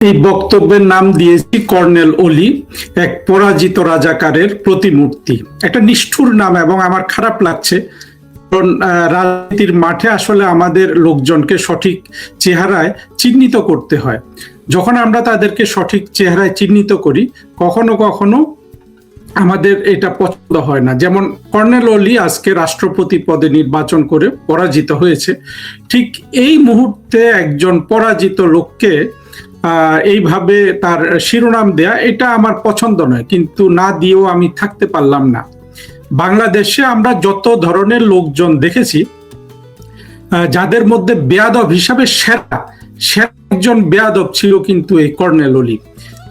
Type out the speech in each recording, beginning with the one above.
এই বক্তব্যের নাম দিয়েছি কর্নেল অলি, এক পরাজিত রাজাকারের প্রতিমূর্তি। একটা নিষ্ঠুর নাম এবং আমার খারাপ লাগছে, কারণ রাজনীতির মাঠে আসলে আমাদের লোকজনকে সঠিক চেহারায় চিহ্নিত করতে হয়। যখন আমরা তাদেরকে সঠিক চেহারায় চিহ্নিত করি, কখনো কখনো আমাদের এটা পছন্দ হয় না। যেমন কর্নেল অলি আজকে রাষ্ট্রপতি পদে নির্বাচন করে পরাজিত হয়েছে। ঠিক এই মুহূর্তে একজন পরাজিত লোককে এইভাবে তার শিরোনাম দেয়া, এটা আমার পছন্দ নয়, কিন্তু না দিয়েও আমি থাকতে পারলাম না। বাংলাদেশে আমরা যত ধরনের লোকজন দেখেছি, যাদের মধ্যে বেয়াদব হিসাবে সেরা একজন বেয়াদব ছিল কিন্তু এই কর্নেল অলি।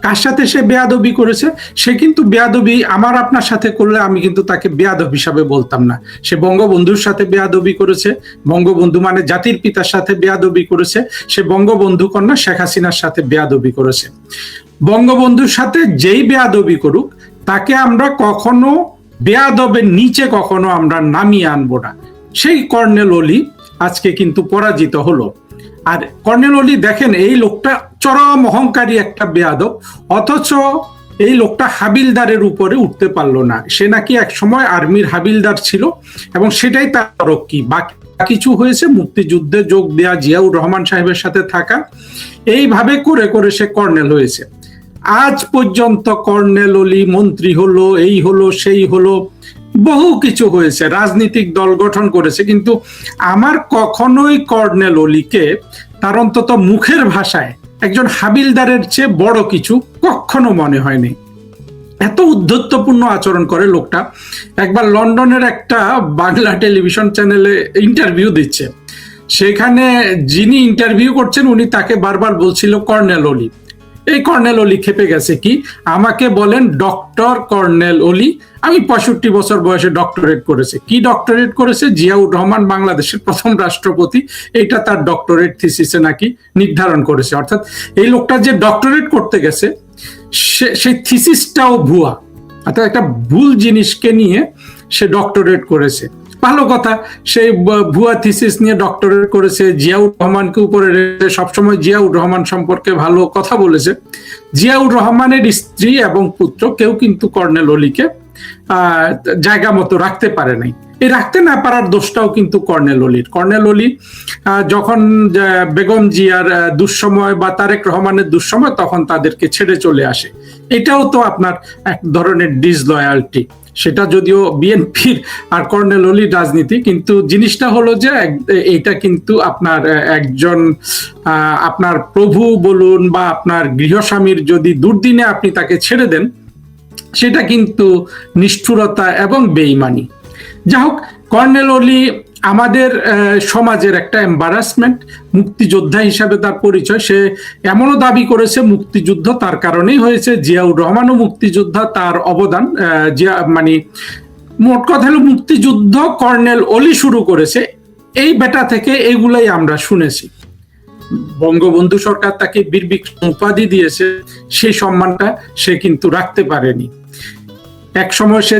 কার সাথে সে বেয়াদবি করেছে? সে কিন্তু বেয়াদবি আমার আপনার সাথে করলে আমি কিন্তু তাকে বেয়াদব হিসাবে বলতাম না। সে বঙ্গবন্ধুর সাথে বেয়াদবি করেছে, বঙ্গবন্ধু মানে জাতির পিতার সাথে বেয়াদবি করেছে, সে বঙ্গবন্ধু কন্যা শেখ হাসিনার সাথে বেয়াদবি করেছে। বঙ্গবন্ধুর সাথে যেই বেয়াদবি করুক, তাকে আমরা কখনো বেয়াদবের নিচে কখনো আমরা নামিয়ে আনবো না। সেই কর্নেল অলি আজকে কিন্তু পরাজিত হলো। আর কর্নেল অলি দেখেন, এই লোকটা চরম অহংকারী একটা বেয়াদব, অথচ এই লোকটা হাবিলদারের উপরে উঠতে পারলো না। সে নাকি এক সময় আর্মির হাবিলদার ছিল এবং সেটাই তার তরক্কি। বাকি কিছু হয়েছে মুক্তিযুদ্ধে যোগ দেয়া, জিয়াউর রহমান সাহেবের সাথে থাকা, এইভাবে করে করে সে কর্নেল হয়েছে। আজ পর্যন্ত কর্নেল অলি মন্ত্রী হলো, এই হলো সেই হলো, বহু কিছু হয়েছে, রাজনৈতিক দল গঠন করেছে, কিন্তু আমার কখনোই কর্নেল অলিকে তার অন্তত মুখের ভাষায় একজন হাবিলদারের চেয়ে বড় কিছু কখনো মনে হয়নি। এত উদ্ধত্যপূর্ণ আচরণ করে লোকটা। একবার লন্ডনের একটা বাংলা টেলিভিশন চ্যানেলে ইন্টারভিউ দিচ্ছে, সেখানে যিনি ইন্টারভিউ করছেন উনি তাকে বারবার বলছিল কর্নেল অলি। এই কর্নেল অলি খেপে গেছে, কি আমাকে বলেন ডক্টর কর্নেল অলি? আমি 65 বছর বয়সে ডক্টরেট করেছে। কি ডক্টরেট করেছে? জিয়াউর রহমান বাংলাদেশের প্রথম রাষ্ট্রপতি, এটা তার ডক্টরেট থিসিসে নাকি নির্ধারণ করেছে। অর্থাৎ এই লোকটা যে ডক্টরেট করতে গেছে, সেই থিসিসটাও ভুয়া, অর্থাৎ একটা ভুল জিনিসকে নিয়ে সে ডক্টরেট করেছে। ভালো কথা, সেই ভুয়া থিসিস নিয়ে ডক্টরেট করেছে, জিয়াউর রহমানকে উপরে সবসময় জিয়াউর রহমান সম্পর্কে ভালো কথা বলেছে। জিয়াউর রহমানের স্ত্রী এবং পুত্র কেউ কিন্তু কর্নেল অলিকে জায়গা মতো রাখতে পারে নাই। এই রাখতে না পারার দোষটাও কিন্তু কর্নেল অলির। কর্নেল অলি যখন বেগম জিয়ার দুঃসময় বা তারেক রহমানের দুঃসময়, তখন তাদেরকে ছেড়ে চলে আসে। এটাও তো আপনার এক ধরনের ডিসলয়ালটি। সেটা যদিও বিএনপির আর কর্নেল অলির রাজনীতি, কিন্তু জিনিসটা হলো যে এটা কিন্তু আপনার একজন আপনার প্রভু বলুন বা আপনার গৃহস্বামীর যদি দুর্দিনে আপনি তাকে ছেড়ে দেন, সেটা কিন্তু নিষ্ঠুরতা এবং বেঈমানি। যাই হোক, কর্নেল অলি আমাদের সমাজের একটা এম্বারাসমেন্ট। মুক্তিযোদ্ধা হিসাবে তার পরিচয়, সে এমনও দাবি করেছে মুক্তিযুদ্ধ তার কারণেই হয়েছে, জিয়াউর রহমানও মুক্তিযোদ্ধা, তার অবদান মানে মোট কথা হলো মুক্তিযুদ্ধ কর্নেল অলি শুরু করেছে। এই বেটা থেকে এগুলাই আমরা শুনেছি। বঙ্গবন্ধু সরকার তাকে বীর বিক্রম উপাধি দিয়েছে, সেই সম্মানটা সে কিন্তু রাখতে পারেনি। এক সময় সে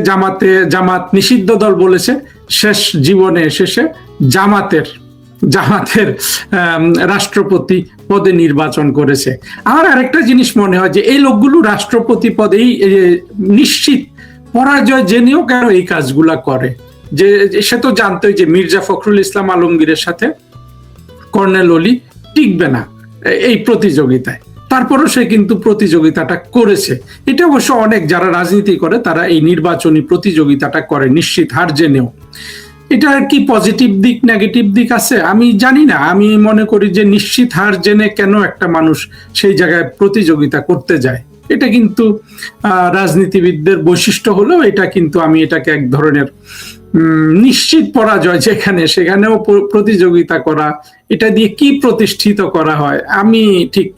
জামাত নিষিদ্ধ দল বলেছে, শেষ জীবনে শেষে জামাতের রাষ্ট্রপতি পদে নির্বাচন করেছে। আমার আরেকটা জিনিস মনে হয় যে এই লোকগুলো রাষ্ট্রপতি পদেই নিশ্চিত পরাজয় জেনেও কেন এই কাজগুলা করে। যে সে তো জানতোই যে মির্জা ফখরুল ইসলাম আলমগীরের সাথে কর্নেল অলি টিকবে না এই প্রতিযোগিতায়, তারপরও সে কিন্তু প্রতিযোগিতাটা করেছে। এটা অবশ্য অনেক যারা রাজনীতি করে তারা এই নির্বাচনী প্রতিযোগিতাটা করে নিশ্চিত হার জেনেও। এটার কি পজিটিভ দিক নেগেটিভ দিক আছে আমি জানি না। আমি মনে করি যে নিশ্চিত হার জেনে কেন একটা মানুষ সেই জায়গায় প্রতিযোগিতা করতে যায়, এটা কিন্তু রাজনীতিবিদদের বৈশিষ্ট্য হলেও এটা কিন্তু আমি এটাকে এক ধরনের নিশ্চিত পরাজয়, যেখানে সেখানেও প্রতিযোগিতা করা, এটা দিয়ে কি প্রতিষ্ঠিত করা হয় আমি ঠিক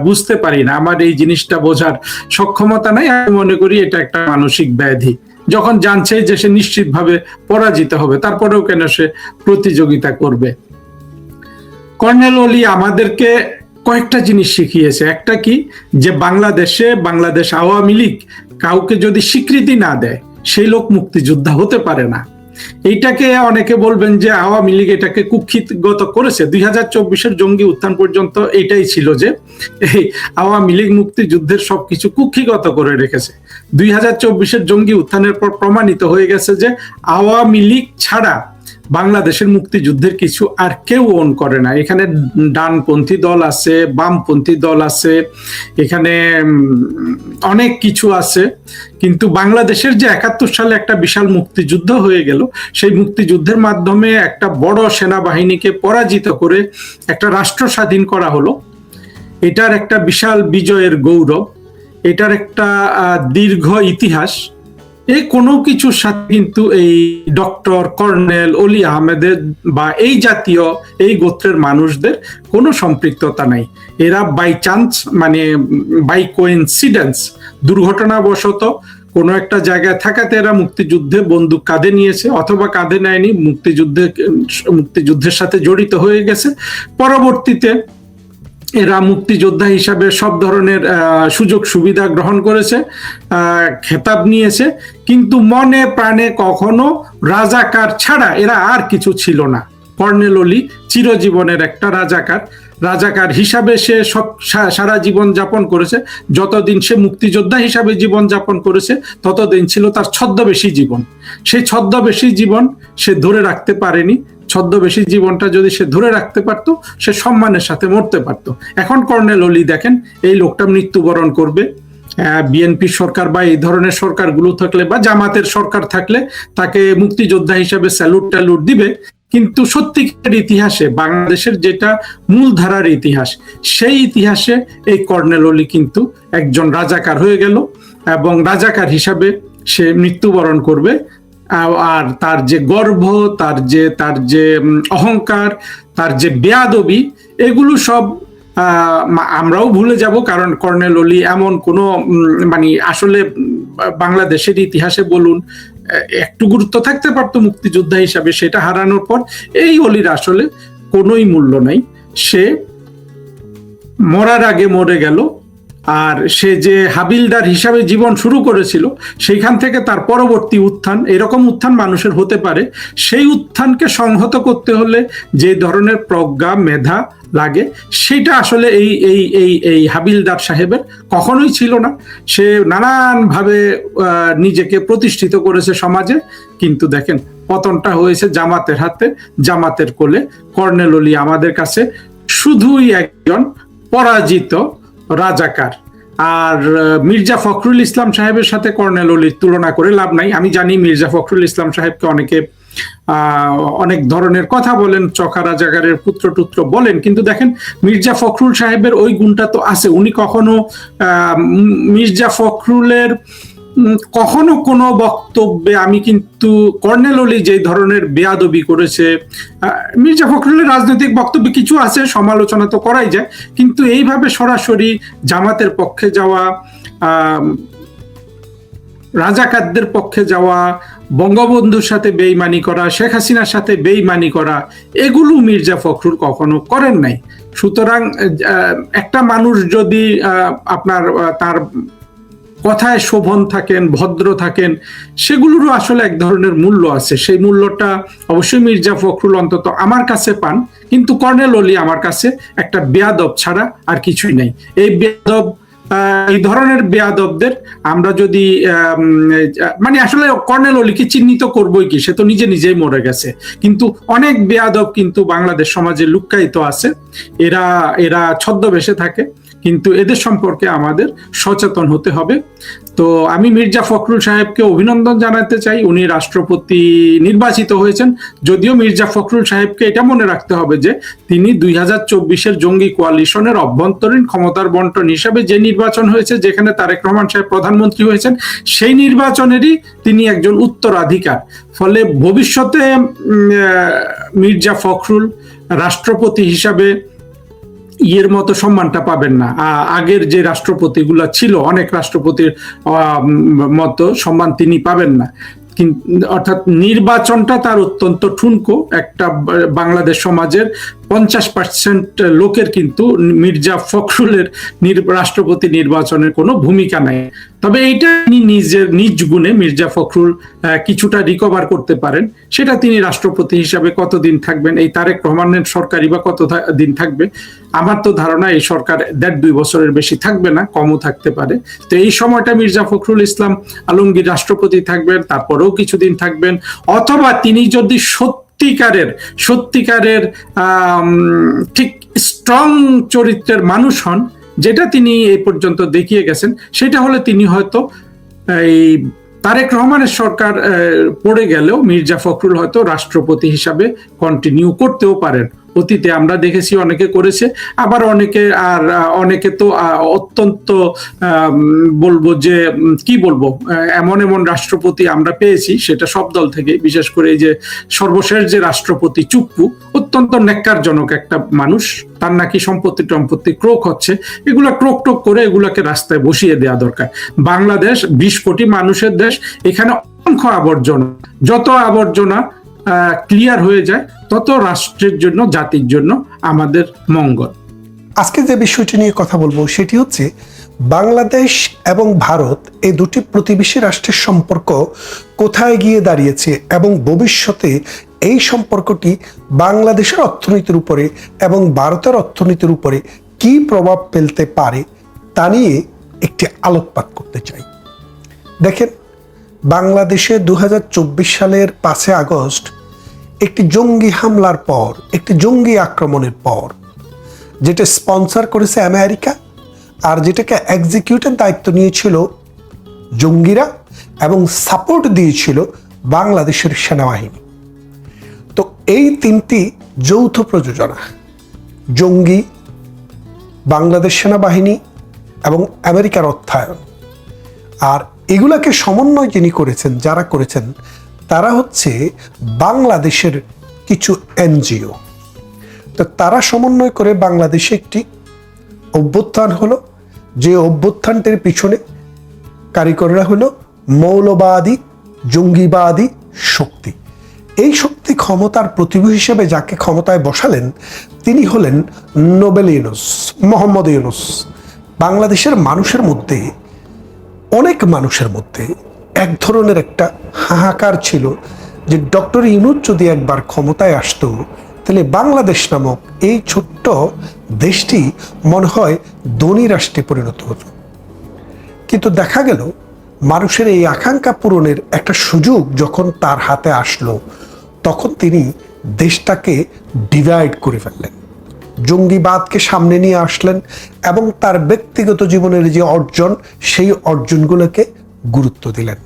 বুঝতে পারি না। আমার এই জিনিসটা বোঝার সক্ষমতা নাই। আমি মনে করি এটা একটা মানসিক ব্যাধি। যখন জানছে যে সে নিশ্চিতভাবে পরাজিত হবে, তারপরেও কেন সে প্রতিযোগিতা করবে? কর্নেল অলি আমাদেরকে কয়েকটা জিনিস শিখিয়েছে। একটা কি, যে বাংলাদেশ আওয়ামী লীগ কাউকে যদি স্বীকৃতি না দেয়, সেই লোক মুক্তিযোদ্ধা হতে পারে না। এইটাকে অনেকে বলবেন যে আওয়ামী লীগ এটাকে কুক্ষিগত করেছে। 2024-এর জঙ্গি উত্থান পর্যন্ত এটাই ছিল যে এই আওয়ামী লীগ মুক্তিযুদ্ধের সবকিছু কুক্ষিগত করে রেখেছে। 2024-এর জঙ্গি উত্থানের পর প্রমাণিত হয়ে গেছে যে আওয়ামী লীগ ছাড়া বাংলাদেশের মুক্তিযুদ্ধের কিছু আর কেউ ওন করে না। এখানে ডানপন্থী দল আছে, বামপন্থী দল আছে, এখানে অনেক কিছু আছে, কিন্তু বাংলাদেশের যে 71 সালে একটা বিশাল মুক্তিযুদ্ধ হয়ে গেল, সেই মুক্তিযুদ্ধের মাধ্যমে একটা বড় সেনাবাহিনীকে পরাজিত করে একটা রাষ্ট্র স্বাধীন করা হলো। এটার একটা বিশাল বিজয়ের গৌরব, এটার একটা দীর্ঘ ইতিহাস। এই কোনো কিছুর সাথে কিন্তু এই ডক্টর কর্নেল অলি আহমেদের বা এই জাতীয় এই গোত্রের মানুষদের কোনো সম্পৃক্ততা নাই। এরা বাই চান্স, মানে বাই কোইন্সিডেন্স, দুর্ঘটনাবশত কোনো একটা জায়গায় থাকাতে এরা মুক্তিযুদ্ধে বন্দুক কাঁধে নিয়েছে, অথবা কাঁধে নেয়নি, মুক্তিযুদ্ধের সাথে জড়িত হয়ে গেছে। পরবর্তীতে এরা মুক্তিযোদ্ধা হিসাবে সব ধরনের সুযোগ সুবিধা গ্রহণ করেছে, খেতাব নিয়েছে, কিন্তু মনে প্রাণে কখনো রাজাকার ছাড়া এরা আর কিছু ছিল না। কর্নেল অলি চিরজীবনের একটা রাজাকার হিসাবে সে সব সারা জীবন যাপন করেছে। যতদিন সে মুক্তিযোদ্ধা হিসাবে জীবন যাপন করেছে ততদিন ছিল তার ছদ্মবেশী জীবন। সেই ছদ্মবেশী জীবন সে ধরে রাখতে পারেনি। ছদ্মবেশী জীবনটা যদি সে ধরে রাখতে পারতো, সে সম্মানের সাথে মরতে পারতো। এখন কর্নেল অলি দেখেন, এই লোকটা মৃত্যুবরণ করবে। বিএনপি সরকার বা এই ধরনের সরকারগুলো থাকলে বা জামাতের সরকার থাকলে তাকে মুক্তিযোদ্ধা হিসাবে স্যালুট ট্যালুট দিবে, কিন্তু সত্যিকার ইতিহাসে বাংলাদেশের যেটা মূলধারার ইতিহাস, সেই ইতিহাসে এই কর্নেল অলি কিন্তু একজন রাজাকার হয়ে গেল এবং রাজাকার হিসাবে সে মৃত্যুবরণ করবে। আর তার যে গর্ব, তার যে অহংকার, তার যে বেয়াদবি, এগুলো সব আমরাও ভুলে যাব। কারণ কর্নেল অলি এমন কোনো মানে আসলে বাংলাদেশের ইতিহাসে বলুন একটু গুরুত্ব থাকতে পারতো মুক্তিযোদ্ধা হিসাবে, সেটা হারানোর পর এই অলির আসলে কোনোই মূল্য নাই। সে মরার আগে মরে গেল। আর সে যে হাবিলদার হিসাবে জীবন শুরু করেছিল, সেইখান থেকে তার পরবর্তী উত্থান, এরকম উত্থান মানুষের হতে পারে, সেই উত্থানকে সংহত করতে হলে যে ধরনের প্রজ্ঞা মেধা লাগে, সেটা আসলে এই হাবিলদার সাহেবের কখনোই ছিল না। সে নানানভাবে নিজেকে প্রতিষ্ঠিত করেছে সমাজে, কিন্তু দেখেন পতনটা হয়েছে জামাতের হাতে, জামাতের কোলে। কর্নেল অলি আমাদের কাছে শুধুই একজন পরাজিত রাজাকার। আর মির্জা ফখরুল ইসলাম সাহেবের সাথে কর্নেল অলির তুলনা করে লাভ নাই। আমি জানি মির্জা ফখরুল ইসলাম সাহেবকে অনেকে অনেক ধরনের কথা বলেন, চকা রাজাকারের পুত্র টুত্র বলেন, কিন্তু দেখেন মির্জা ফখরুল সাহেবের ওই গুণটা তো আছে। উনি কখনো মির্জা ফখরুলের কখনো কোনো বক্তব্যে, আমি কিন্তু কর্নেল অলি যে ধরনের বেয়াদবি করেছে, মির্জা ফখরুলের রাজনৈতিক বক্তব্যে কিছু আছে, সমালোচনা তো করাই যায়, কিন্তু এইভাবে সরাসরি জামাতের পক্ষে যাওয়া, রাজাকারদের পক্ষে যাওয়া, বঙ্গবন্ধুর সাথে বেইমানি করা, শেখ হাসিনার সাথে বেইমানি করা, এগুলো মির্জা ফখরুল কখনো করেন নাই। সুতরাং একটা মানুষ যদি আপনার তার কথায় শোভন থাকেন, ভদ্র থাকেন, সেগুলোরও আসলে এক ধরনের মূল্য আছে। সেই মূল্যটা অবশ্যই মির্জা ফখরুল অন্তত আমার কাছে পান, কিন্তু কর্নেল অলি আমার কাছে একটা বেয়াদব ছাড়া আর কিছুই নাই। এই ধরনের বেয়াদবদের আমরা যদি মানে আসলে কর্নেল অলিকে চিহ্নিত করবোই কি, সে তো নিজেই মরে গেছে, কিন্তু অনেক বেয়াদব কিন্তু বাংলাদেশ সমাজে লুক্কায়িত আছে। এরা ছদ্মবেশে থাকে, কিন্তু এদের সম্পর্কে আমাদের সচেতন হতে হবে। তো আমি মির্জা ফখরুল সাহেবকে অভিনন্দন জানাতে চাই, উনি রাষ্ট্রপতি নির্বাচিত হয়েছেন। যদিও মির্জা ফখরুল সাহেবকে এটা মনে রাখতে হবে যে তিনি 2024-এর জঙ্গি কোয়ালিশনের অভ্যন্তরীণ ক্ষমতার বন্টন হিসাবে যে নির্বাচন হয়েছে, যেখানে তারেক রহমান সাহেব প্রধানমন্ত্রী হয়েছেন, সেই নির্বাচনেরই তিনি একজন উত্তরাধিকার। ফলে ভবিষ্যতে মির্জা ফখরুল রাষ্ট্রপতি হিসাবে ইয়ের মতো সম্মানটা পাবেন না। আগের যে রাষ্ট্রপতিগুলো ছিল, অনেক রাষ্ট্রপতির মতো সম্মান তিনি পাবেন না। অর্থাৎ নির্বাচনটা তার অত্যন্ত ঠুনকো একটা বাংলাদেশ সমাজের 50% লোকের কিন্তু মির্জা ফখরুলের রাষ্ট্রপতি নির্বাচনের কোনো ভূমিকা নাই। তবে এইটা তিনি নিজ গুণে মির্জা ফখরুল কিছুটা রিকভার করতে পারেন। সেটা তিনি রাষ্ট্রপতি হিসাবে কতদিন থাকবেন, এই তারেক রহমানের সরকারই বা কত দিন থাকবে, আমার তো ধারণা এই সরকার 1.5-2 বছরের বেশি থাকবে না, কমও থাকতে পারে। তো এই সময়টা মির্জা ফখরুল ইসলাম আলমগীর রাষ্ট্রপতি থাকবেন, তারপরেও কিছুদিন থাকবেন, অথবা তিনি যদি সত্যিকারের ঠিক স্ট্রং চরিত্রের মানুষ হন, যেটা তিনি এই পর্যন্ত দেখিয়ে গেছেন, সেটা হলে তিনি হয়তো এই তারেক রহমানের সরকার পড়ে গেলেও মির্জা ফখরুল হয়তো রাষ্ট্রপতি হিসাবে কন্টিনিউ করতেও পারেন। অতীতে আমরা দেখেছি অনেকে করেছে, আবার অনেকে তো অত্যন্ত বলবো যে কি বলবো, এমন রাষ্ট্রপতি আমরা পেয়েছি, সেটা সব দল থেকে, বিশেষ করে এই যে সর্বশেষ যে রাষ্ট্রপতি চুপ্পু, অত্যন্ত ন্যাক্কারজনক একটা মানুষ, তার নাকি সম্পত্তি ক্রোক হচ্ছে, এগুলা ক্রোক টোক করে এগুলাকে রাস্তায় বসিয়ে দেওয়া দরকার। বাংলাদেশ 20 কোটি মানুষের দেশ, এখানে অসংখ্য আবর্জনা, যত আবর্জনা ক্লিয়ার হয়ে যায় তত রাষ্ট্রের জন্য, জাতির জন্য আমাদের মঙ্গল। আজকে যে বিষয়টি নিয়ে কথা বলবো সেটি হচ্ছে বাংলাদেশ এবং ভারত এই দুটি প্রতিবেশী রাষ্ট্রের সম্পর্ক কোথায় গিয়ে দাঁড়িয়েছে এবং ভবিষ্যতে এই সম্পর্কটি বাংলাদেশের অর্থনীতির উপরে এবং ভারতের অর্থনীতির উপরে কি প্রভাব ফেলতে পারে তা নিয়ে একটি আলোকপাত করতে চাই। দেখেন, বাংলাদেশে 2024 সালের 5 আগস্ট একটি জঙ্গি হামলার পর, একটি জঙ্গি আক্রমণের পর, যেটা স্পন্সর করেছে আমেরিকা আর যেটাকে এক্সিকিউটের দায়িত্ব নিয়েছিল জঙ্গিরা এবং সাপোর্ট দিয়েছিল বাংলাদেশের সেনাবাহিনী। তো এই তিনটি যৌথ প্রযোজনা, জঙ্গি, বাংলাদেশ সেনাবাহিনী এবং আমেরিকার অর্থায়ন, আর এগুলাকে সমন্বয় যিনি করেছেন, যারা করেছেন, তারা হচ্ছে বাংলাদেশের কিছু এনজিও। তো তারা সমন্বয় করে বাংলাদেশে একটি অভ্যুত্থান হলো, যে অভ্যুত্থানটির পিছনে কারিগররা হলো মৌলবাদী, জঙ্গিবাদী শক্তি। এই শক্তি ক্ষমতার প্রতিভূ হিসেবে যাকে ক্ষমতায় বসালেন তিনি হলেন নোবেল ইউনূস, মোহাম্মদ ইউনূস। বাংলাদেশের মানুষের মধ্যে, অনেক মানুষের মধ্যে এক ধরনের একটা হাহাকার ছিল যে ডক্টর ইউনূস যদি একবার ক্ষমতায় আসতো তাহলে বাংলাদেশ নামক এই ছোট্ট দেশটি মনে হয় ধনী রাষ্ট্রে পরিণত হতো। কিন্তু দেখা গেল মানুষের এই আকাঙ্ক্ষা পূরণের একটা সুযোগ যখন তার হাতে আসলো, তখন তিনি দেশটাকে ডিভাইড করে ফেললেন, জঙ্গিবাদকে সামনে নিয়ে আসলেন এবং তার ব্যক্তিগত জীবনের যে অর্জন, সেই অর্জনগুলোকে গুরুত্ব দিলেন।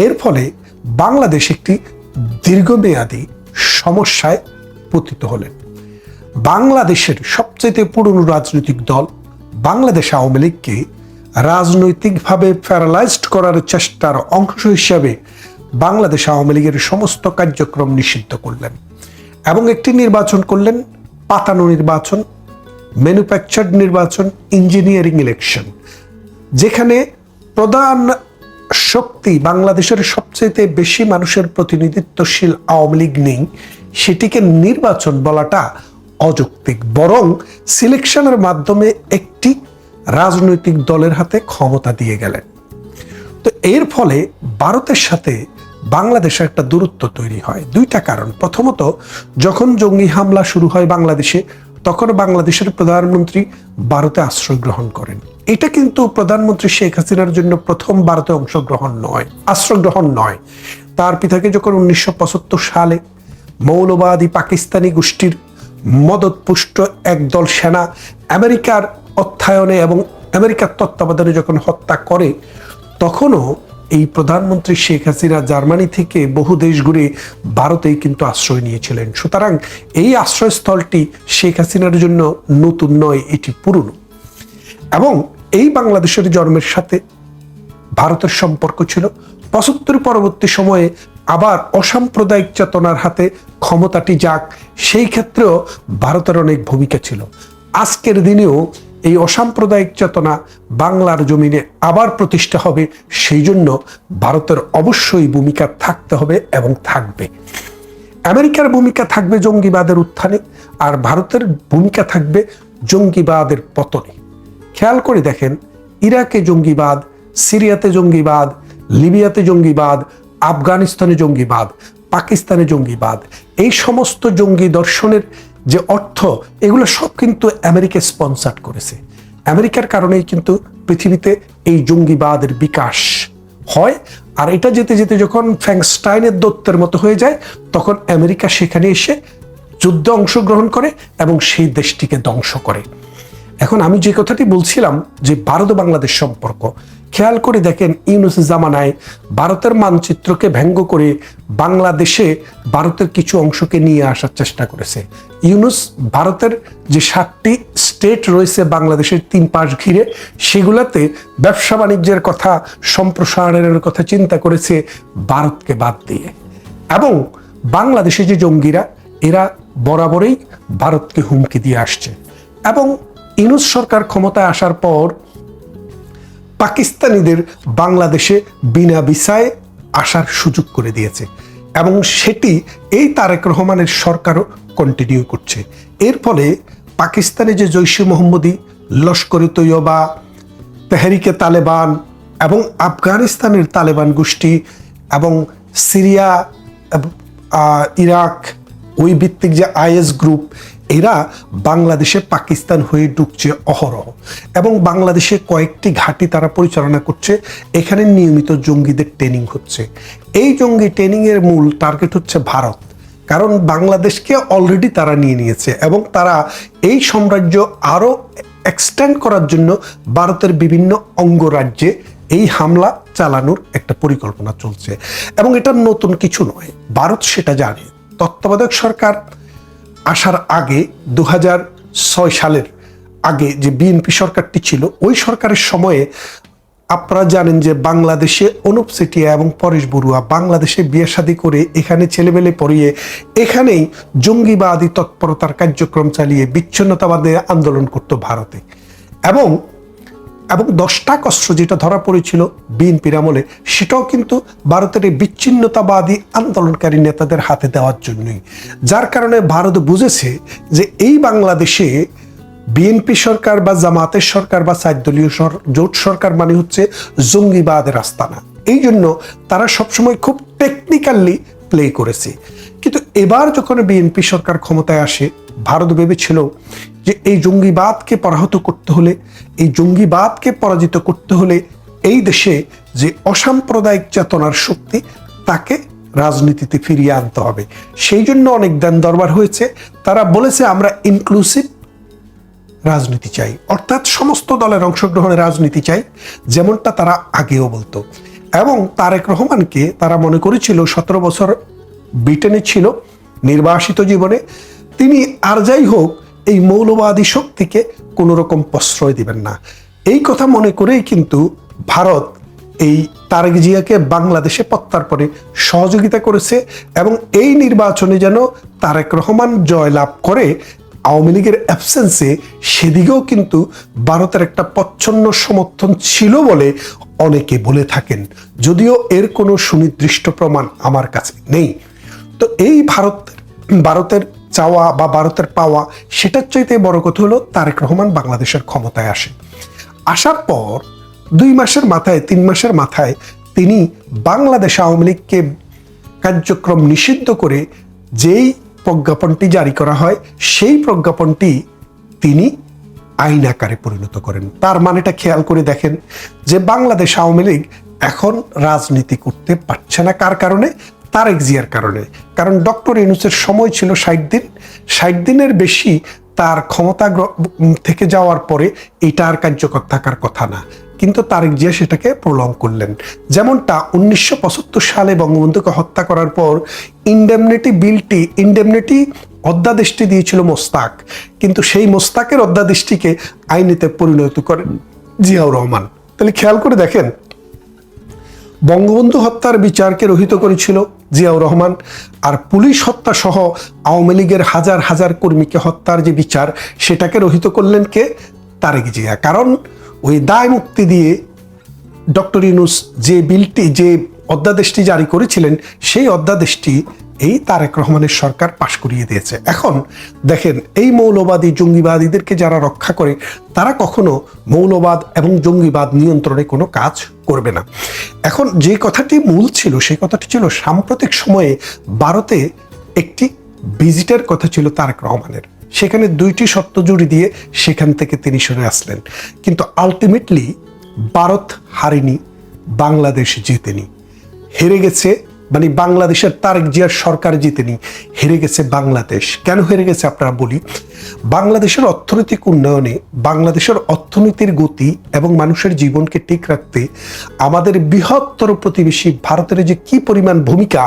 এর ফলে বাংলাদেশ একটি দীর্ঘমেয়াদী সমস্যায় পতিত হলেন। বাংলাদেশের সবচেয়ে পুরনো রাজনৈতিক দল বাংলাদেশ আওয়ামী লীগকে রাজনৈতিকভাবে প্যারালাইজড করার চেষ্টার অংশ হিসাবে বাংলাদেশ আওয়ামী লীগের সমস্ত কার্যক্রম নিষিদ্ধ করলেন এবং একটি নির্বাচন করলেন, পাতানো নির্বাচন, ম্যানুফ্যাকচার্ড নির্বাচন, ইঞ্জিনিয়ারিং ইলেকশন, যেখানে প্রধান শক্তি বাংলাদেশের সবচেয়ে বেশি মানুষের প্রতিনিধিত্বশীল আওয়ামী লীগ নেই, সেটিকে নির্বাচন বলাটা অযৌক্তিক। বরং সিলেকশনের মাধ্যমে একটি রাজনৈতিক দলের হাতে ক্ষমতা দিয়ে গেলেন। তো এর ফলে ভারতের সাথে বাংলাদেশের একটা দূরত্ব তৈরি হয়। দুইটা কারণ। প্রথমত, যখন জঙ্গি হামলা শুরু হয় বাংলাদেশে, তখন বাংলাদেশের প্রধানমন্ত্রী ভারতে আশ্রয় গ্রহণ করেন। এটা কিন্তু প্রধানমন্ত্রী শেখ হাসিনার জন্য প্রথম ভারতে আশ্রয় গ্রহণ নয়। তার পিতাকে যখন 1975 সালে মৌলবাদী পাকিস্তানি গোষ্ঠীর মদতপুষ্ট একদল সেনা আমেরিকার অর্থায়নে এবং আমেরিকার তত্ত্বাবধানে যখন হত্যা করে, তখনও এই প্রধানমন্ত্রী শেখ হাসিনা জার্মানি থেকে বহু দেশ ঘুরে ভারতেই কিন্তু আশ্রয় নিয়েছিলেন। সুতরাং এই আশ্রয়স্থলটি শেখ হাসিনার জন্য নতুন নয়, এটি পুরনো। এবং এই বাংলাদেশের জন্মের সাথে ভারতের সম্পর্ক ছিল 75 পরবর্তী সময়ে আবার অসাম্প্রদায়িক চেতনার হাতে ক্ষমতাটি যাক, সেই ক্ষেত্রেও ভারতের অনেক ভূমিকা ছিল। আজকের দিনেও এই অসাম্প্রদায়িক চেতনা বাংলার জমিনে আবার প্রতিষ্ঠা হবে, সেই জন্য ভারতের অবশ্যই ভূমিকা থাকতে হবে এবং থাকবে। আমেরিকার ভূমিকা থাকবে জঙ্গিবাদের উত্থানে, আর ভারতের ভূমিকা থাকবে জঙ্গিবাদের পতনে। খেয়াল করে দেখেন, ইরাকে জঙ্গিবাদ, সিরিয়াতে জঙ্গিবাদ, লিবিয়াতে জঙ্গিবাদ, আফগানিস্তানে জঙ্গিবাদ, পাকিস্তানে জঙ্গিবাদ, এই সমস্ত জঙ্গি দর্শনের যে অর্থ, এগুলো সব কিন্তু আমেরিকা স্পন্সার করেছে। আমেরিকার কারণেই কিন্তু পৃথিবীতে এই জঙ্গিবাদের বিকাশ হয়। আর এটা যেতে যেতে যখন ফ্র্যাঙ্কস্টাইনের দৈত্যের মতো হয়ে যায়, তখন আমেরিকা সেখানে এসে যুদ্ধে অংশগ্রহণ করে এবং সেই দেশটিকে ধ্বংস করে। এখন আমি যে কথাটি বলছিলাম যে ভারত ও বাংলাদেশ সম্পর্ক, খেয়াল করে দেখেন ইউনূসের জামানায় ভারতের মানচিত্রকে ব্যঙ্গ করে বাংলাদেশে ভারতের কিছু অংশকে নিয়ে আসার চেষ্টা করেছে। ইউনূস ভারতের যে 7টি স্টেট রয়েছে বাংলাদেশের 3 পাশ ঘিরে, সেগুলাতে ব্যবসা বাণিজ্যের কথা, সম্প্রসারণের কথা চিন্তা করেছে ভারতকে বাদ দিয়ে। এবং বাংলাদেশে যে জঙ্গিরা, এরা বরাবরই ভারতকে হুমকি দিয়ে আসছে। এবং ইউনূস সরকার ক্ষমতায় আসার পর পাকিস্তানিদের বাংলাদেশে বিনা ভিসায় আসার সুযোগ করে দিয়েছে, এবং সেটি এই তারেক রহমানের সরকারও কন্টিনিউ করছে। এর ফলে পাকিস্তানে যে জৈশে মোহাম্মদী, লস্করে তৈয়বা, তেহরিকে তালেবান এবং আফগানিস্তানের তালেবান গোষ্ঠী এবং সিরিয়া, ইরাক, ওই ভিত্তিক যে আইএস গ্রুপ, এরা বাংলাদেশে পাকিস্তান হয়ে ঢুকছে অহরহ, এবং বাংলাদেশে কয়েকটি ঘাঁটি তারা পরিচালনা করছে। এখানে নিয়মিত জঙ্গিদের ট্রেনিং হচ্ছে। এই জঙ্গি ট্রেনিংয়ের মূল টার্গেট হচ্ছে ভারত, কারণ বাংলাদেশকে অলরেডি তারা নিয়ে নিয়েছে এবং তারা এই সাম্রাজ্য আরও এক্সটেন্ড করার জন্য ভারতের বিভিন্ন অঙ্গরাজ্যে এই হামলা চালানোর একটা পরিকল্পনা চলছে। এবং এটা নতুন কিছু নয়, ভারত সেটা জানে। তত্ত্বাবধায়ক সরকার আসার আগে 2006 সালের আগে যে বিএনপি সরকারটি ছিল, ওই সরকারের সময়ে আপনারা জানেন যে বাংলাদেশে অনুপ চেটিয়া এবং পরেশ বড়ুয়া বাংলাদেশে বিয়ে শাদী করে এখানে ছেলেমেলে পড়িয়ে এখানেই জঙ্গিবাদী তৎপরতার কার্যক্রম চালিয়ে বিচ্ছিন্নতাবাদী আন্দোলন করত ভারতে। এবং 10টা অস্ত্র যেটা ধরা পড়েছিল বিএনপির আমলে, সেটাও কিন্তু ভারতের এই বিচ্ছিন্নতাবাদী আন্দোলনকারী নেতাদের হাতে দেওয়ার জন্যই। যার কারণে ভারত বুঝেছে যে এই বাংলাদেশে বিএনপি সরকার বা জামাতের সরকার বা 4 দলীয় জোট সরকার মানে হচ্ছে জঙ্গিবাদের আস্তানা। এই জন্য তারা সবসময় খুব টেকনিক্যালি প্লে করেছে। কিন্তু এবার যখন বিএনপি সরকার ক্ষমতায় আসে, ভারত ভেবেছিল যে এই জঙ্গিবাদকে পরাহত করতে হলে, এই জঙ্গিবাদকে পরাজিত করতে হলে এই দেশে যে অসাম্প্রদায়িক চেতনার শক্তি, তাকে রাজনীতিতে ফিরিয়ে আনতে হবে। সেই জন্য অনেক দান দরবার হয়েছে। তারা বলেছে আমরা ইনক্লুসিভ রাজনীতি চাই, অর্থাৎ সমস্ত দলের অংশগ্রহণের রাজনীতি চাই, যেমনটা তারা আগেও বলতো। এবং তারেক রহমানকে তারা মনে করেছিল 17 বছর ব্রিটেনে ছিল নির্বাসিত জীবনে, তিনি আর যাই হোক এই মৌলবাদী শক্তিকে কোনো রকম প্রশ্রয় দিবেন না। এই কথা মনে করেই কিন্তু ভারত এই তারেক জিয়াকে বাংলাদেশে প্রত্যার্পণে সহযোগিতা করেছে, এবং এই নির্বাচনে যেন তারেক রহমান জয়লাভ করে আওয়ামী লীগের অ্যাবসেন্সে, সেদিকেও কিন্তু ভারতের একটা প্রচ্ছন্ন সমর্থন ছিল বলে অনেকে বলে থাকেন, যদিও এর কোনো সুনির্দিষ্ট প্রমাণ আমার কাছে নেই। তো এই ভারতের চাওয়া বা ভারতের পাওয়া, সেটার চাইতে বড় কথা হলো তারেক রহমান বাংলাদেশের ক্ষমতায় আসে। আসার পর 2 মাসের মাথায়, 3 মাসের মাথায় তিনি বাংলাদেশ আওয়ামী লীগকে কার্যক্রম নিষিদ্ধ করে যেই প্রজ্ঞাপনটি জারি করা হয়, সেই প্রজ্ঞাপনটি তিনি আইন আকারে পরিণত করেন। তার মানেটা খেয়াল করে দেখেন যে বাংলাদেশ আওয়ামী লীগ এখন রাজনীতি করতে পারছে না। কার কারণে? তারেক জিয়ার কারণে। কারণ ডক্টর ইউনূসের সময় ছিল 60 দিন, 60 দিনের বেশি তার ক্ষমতা থেকে যাওয়ার পরে এটা আর কার্যকর থাকার কথা না, কিন্তু তারেক জিয়া সেটাকে প্রলং করলেন। যেমনটা 1975 সালে বঙ্গবন্ধুকে হত্যা করার পর ইন্ডেমনিটি অধ্যাদেশটি দিয়েছিল মোস্তাক, কিন্তু সেই মোস্তাকের অধ্যাদেশটিকে আইনেতে পরিণত করেন জিয়াউর রহমান। তাহলে খেয়াল করে দেখেন, বঙ্গবন্ধু হত্যার বিচারকে রহিত করেছিল জিয়াউর রহমান, আর পুলিশ হত্যা সহ আওয়ামী লীগের হাজার হাজার কর্মীকে হত্যার যে বিচার, সেটাকে রহিত করলেন কে? তারেক জিয়া। কারণ ওই দায় মুক্তি দিয়ে ডক্টর ইউনূস যে অধ্যাদেশটি জারি করেছিলেন, সেই অধ্যাদেশটি এই তারেক রহমানের সরকার পাশ করিয়ে দিয়েছে। এখন দেখেন, এই মৌলবাদী জঙ্গিবাদীদেরকে যারা রক্ষা করে তারা কখনো মৌলবাদ এবং জঙ্গিবাদ নিয়ন্ত্রণে কোনো কাজ করবে না। এখন যে কথাটি মূল ছিল সেই কথাটি ছিল সাম্প্রতিক সময়ে ভারতে একটি ভিজিটের কথা ছিল তারেক রহমানের, সেখানে 2টি শর্ত জুড়ে দিয়ে সেখান থেকে তিনি সরে আসলেন, কিন্তু আলটিমেটলি ভারত হারেনি, বাংলাদেশ জেতেনি, হেরে গেছে। মানে বাংলাদেশের তারেক জিয়ার সরকার জিতেনি, হেরে গেছে বাংলাদেশ। কেন হেরে গেছে আপনারা বলি। বাংলাদেশের অর্থনৈতিক উন্নয়নে, বাংলাদেশের অর্থনীতির গতি এবং মানুষের জীবনকে ঠিক রাখতে আমাদের বৃহত্তর প্রতিবেশী ভারতের যে কি পরিমাণ ভূমিকা,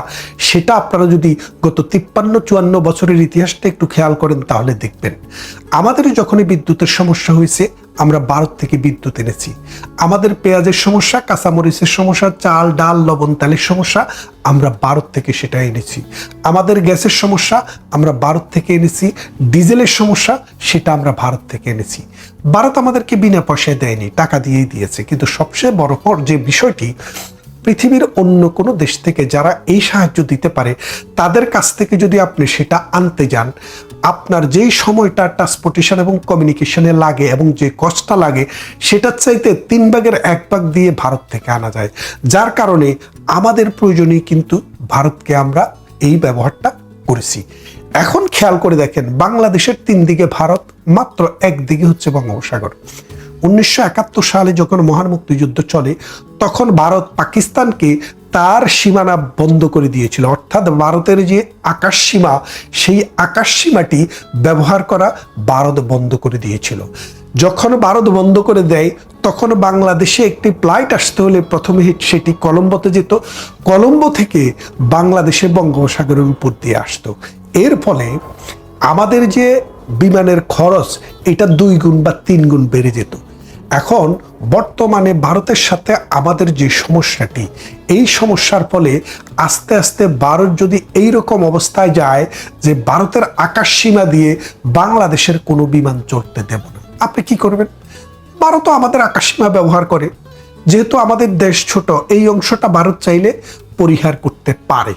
সেটা আপনারা যদি গত 53-54 বছরের ইতিহাসটা একটু খেয়াল করেন তাহলে দেখবেন। আমাদের যখনই বিদ্যুতের সমস্যা হয়েছে আমরা ভারত থেকে বিদ্যুৎ এনেছি। আমাদের পেঁয়াজের সমস্যা, কাঁচামরিচের সমস্যা, চাল ডাল লবণ তেলের সমস্যা, আমরা ভারত থেকে সেটা এনেছি। আমাদের গ্যাসের সমস্যা আমরা ভারত থেকে এনেছি। ডিজেলের সমস্যা সেটা আমরা ভারত থেকে এনেছি। ভারত আমাদেরকে বিনা পয়সায় দেয়নি, টাকা দিয়েই দিয়েছে। কিন্তু সবচেয়ে বড় যে বিষয়টি, পৃথিবীর অন্য কোনো দেশ থেকে যারা এই সাহায্য দিতে পারে তাদের কাছ থেকে যদি আপনি সেটা আনতে যান, আপনার যেই সময়টা ট্রান্সপোর্টেশন এবং কমিউনিকেশনে লাগে এবং যে কষ্টটা লাগে, সেটার চাইতে 1/3 দিয়ে ভারত থেকে আনা যায়। যার কারণে আমাদের প্রয়োজনে কিন্তু ভারতকে আমরা এই ব্যবহারটা করেছি। এখন খেয়াল করে দেখেন, বাংলাদেশের 3 দিকে ভারত, মাত্র একদিকে হচ্ছে বঙ্গোপসাগর। 1971 সালে যখন মহান মুক্তিযুদ্ধ চলে তখন ভারত পাকিস্তানকে তার সীমানা বন্ধ করে দিয়েছিল, অর্থাৎ ভারতের যে আকাশ সীমা, সেই আকাশ সীমাটি ব্যবহার করা ভারত বন্ধ করে দিয়েছিল। যখন ভারত বন্ধ করে দেয় তখন বাংলাদেশে একটি ফ্লাইট আসতে হলে প্রথমে সেটি কলম্বোতে যেত, কলম্বো থেকে বাংলাদেশে বঙ্গোপসাগরের উপর দিয়ে আসতো। এর ফলে আমাদের যে বিমানের খরচ, এটা 2 গুণ বা 3 গুণ বেড়ে যেত। এখন বর্তমানে ভারতের সাথে আমাদের যে সমস্যাটি, এই সমস্যার ফলে আস্তে আস্তে ভারত যদি এই রকম অবস্থায় যায় যে ভারতের আকাশ সীমা দিয়ে বাংলাদেশের কোনো বিমান চড়তে দেব না, আপনি কি করবেন? ভারতও আমাদের আকাশ সীমা ব্যবহার করে, যেহেতু আমাদের দেশ ছোট, এই অংশটা ভারত চাইলে পরিহার করতে পারে।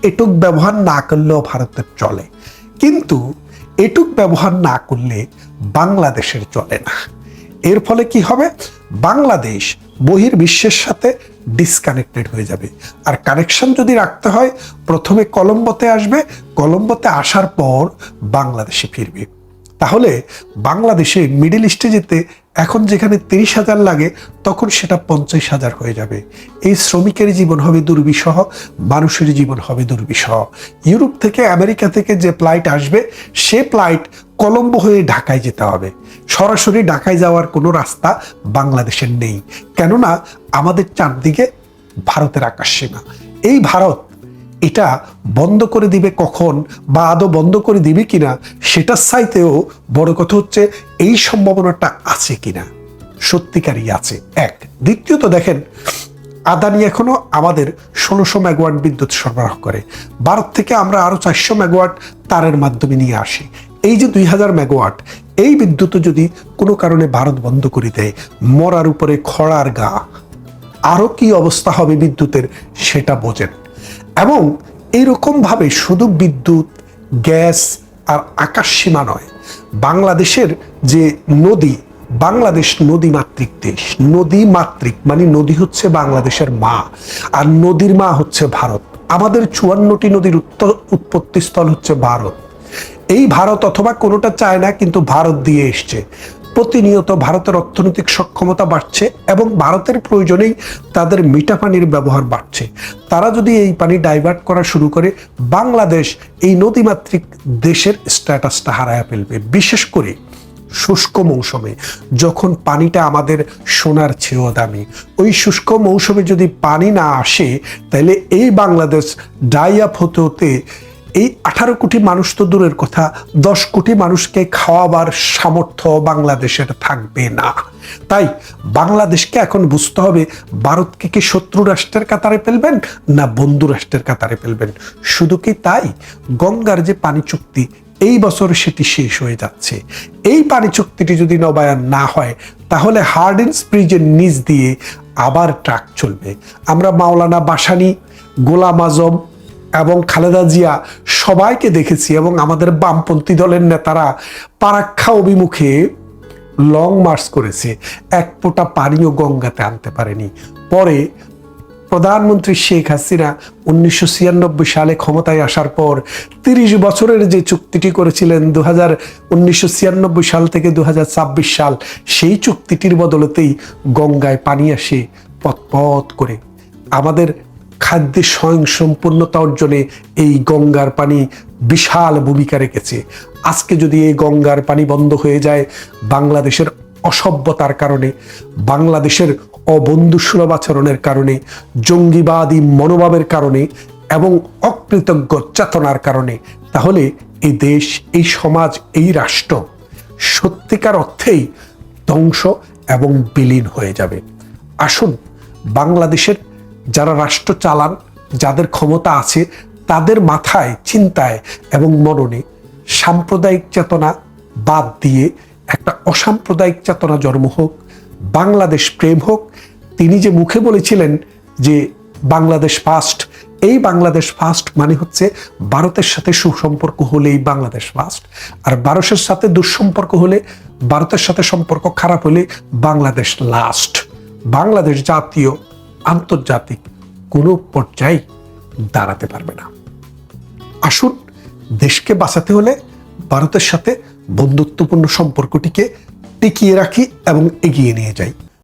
এটুক ব্যবহার না করলেও ভারতের চলে, কিন্তু এটুক ব্যবহার না করলে বাংলাদেশের চলে না। এর ফলে কি হবে? বাংলাদেশ বহির্বিশ্বের সাথে ডিসকানেক্টেড হয়ে যাবে। আর কানেকশন যদি রাখতে হয়, প্রথমে কলম্বোতে আসবে, কলম্বোতে আসার পর বাংলাদেশে ফিরবে। তাহলে বাংলাদেশে মিডল ইস্টে যেতে এখন যেখানে 30,000 লাগে, তখন সেটা 50,000 হয়ে যাবে। এই শ্রমিকের জীবন হবে দুর্বিষহ, মানুষের জীবন হবে দুর্বিষহ। ইউরোপ থেকে, আমেরিকা থেকে যে ফ্লাইট আসবে, সে ফ্লাইট কলম্বো হয়ে ঢাকায় যেতে হবে। সরাসরি ঢাকায় যাওয়ার কোনো রাস্তা বাংলাদেশের নেই, কেননা আমাদের চারদিকে ভারতের আকাশ সীমা। এই ভারত এটা বন্ধ করে দিবে কখন, বা আদৌ বন্ধ করে দিবে কিনা, সেটার চাইতেও বড় কথা হচ্ছে এই সম্ভাবনাটা আছে কিনা, সত্যিকারই আছে। এক। দ্বিতীয়ত দেখেন, আদানি এখনো আমাদের 1600 মেগাওয়াট বিদ্যুৎ সরবরাহ করে। ভারত থেকে আমরা আরো 400 মেগাওয়াট তারের মাধ্যমে নিয়ে আসি। এই যে 2000 মেগাওয়াট, এই বিদ্যুৎ যদি কোনো কারণে ভারত বন্ধ করে দেয়, মরার উপরে খড়ার গা, আরো কি অবস্থা হবে বিদ্যুতের সেটা বোঝেন। এবং এইরকম ভাবে শুধু বিদ্যুৎ, গ্যাস আর আকাশ সীমা নয়, বাংলাদেশের যে নদী, বাংলাদেশ নদী মাতৃক দেশ। নদী মাতৃক মানে নদী হচ্ছে বাংলাদেশের মা, আর নদীর মা হচ্ছে ভারত। আমাদের 54টি নদীর উৎপত্তি স্থল হচ্ছে ভারত। এই ভারত অথবা কোনোটা চায় না, কিন্তু ভারত দিয়ে এসছে। প্রতিনিয়ত ভারতের অর্থনৈতিক সক্ষমতা বাড়ছে এবং ভারতের প্রয়োজনেই তাদের মিঠা পানির ব্যবহার বাড়ছে। তারা যদি এই পানি ডাইভার্ট করা শুরু করে, বাংলাদেশ এই নদীমাতৃক দেশের স্ট্যাটাসটা হারায় ফেলবে। বিশেষ করে শুষ্ক মৌসুমে, যখন পানিটা আমাদের সোনার চেয়েও দামি, ওই শুষ্ক মৌসুমে যদি পানি না আসে, তাহলে এই বাংলাদেশ ড্রাই আপ হতে হতে এই 18 কোটি মানুষ তো দূরের কথা, 10 কোটি মানুষকে খাওয়াবার সামর্থ্য বাংলাদেশের থাকবে না। তাই বাংলাদেশকে এখন বুঝতে হবে, ভারতকে কি শত্রু রাষ্ট্রের কাতারে ফেলবেন না বন্ধু রাষ্ট্রের কাতারে ফেলবেন। শুধু কি তাই, গঙ্গার যে পানি চুক্তি, এই বছর সেটি শেষ হয়ে যাচ্ছে। এই পানি চুক্তিটি যদি নবায়ন না হয়, তাহলে হার্ডিন্স ব্রিজের নিচ দিয়ে আবার ট্রাক চলবে। আমরা মাওলানা ভাসানী, গোলাম আজম, এবং খালেদা জিয়া সবাইকে দেখেছি, এবং আমাদের বামপন্থী দলের নেতারা পারাক্ষা অভিমুখে লং মার্চ করেছে, এক ফোঁটা পানিও গঙ্গাতে আনতে পারেনি। পরে প্রধানমন্ত্রী শেখ হাসিনা 1996 সালে ক্ষমতায় আসার পর 30 বছরের যে চুক্তিটি করেছিলেন 1996 সাল থেকে 2026 সাল, সেই চুক্তিটির বদলতেই গঙ্গায় পানি আসে পথ করে। আমাদের খাদ্যে স্বয়ংসম্পূর্ণতা অর্জনে এই গঙ্গার পানি বিশাল ভূমিকা রেখেছে। আজকে যদি এই গঙ্গার পানি বন্ধ হয়ে যায়, বাংলাদেশের অসভ্যতার কারণে, বাংলাদেশের অবন্ধুসুলভ আচরণের কারণে, জঙ্গিবাদী মনোভাবের কারণে এবং অকৃতজ্ঞ চেতনার কারণে, তাহলে এই দেশ, এই সমাজ, এই রাষ্ট্র সত্যিকার অর্থেই ধ্বংস এবং বিলীন হয়ে যাবে। আসুন, বাংলাদেশের যারা রাষ্ট্র চালান, যাদের ক্ষমতা আছে, তাদের মাথায়, চিন্তায় এবং মননে সাম্প্রদায়িক চেতনা বাদ দিয়ে একটা অসাম্প্রদায়িক চেতনা জন্ম হোক, বাংলাদেশ প্রেম হোক। তিনি যে মুখে বলেছিলেন যে বাংলাদেশ ফার্স্ট, এই বাংলাদেশ ফার্স্ট মানে হচ্ছে ভারতের সাথে সুসম্পর্ক হলেই বাংলাদেশ ফার্স্ট, আর ভারতের সাথে দুঃসম্পর্ক হলে, ভারতের সাথে সম্পর্ক খারাপ হলে বাংলাদেশ লাস্ট। বাংলাদেশ জাতীয়, আন্তর্জাতিক কোনো পর্যায়ে দাঁড়াতে পারবে না। আসুন, দেশকে বাঁচাতে হলে ভারতের সাথে বন্ধুত্বপূর্ণ সম্পর্কটিকে টিকিয়ে রাখি এবং এগিয়ে নিয়ে যাই।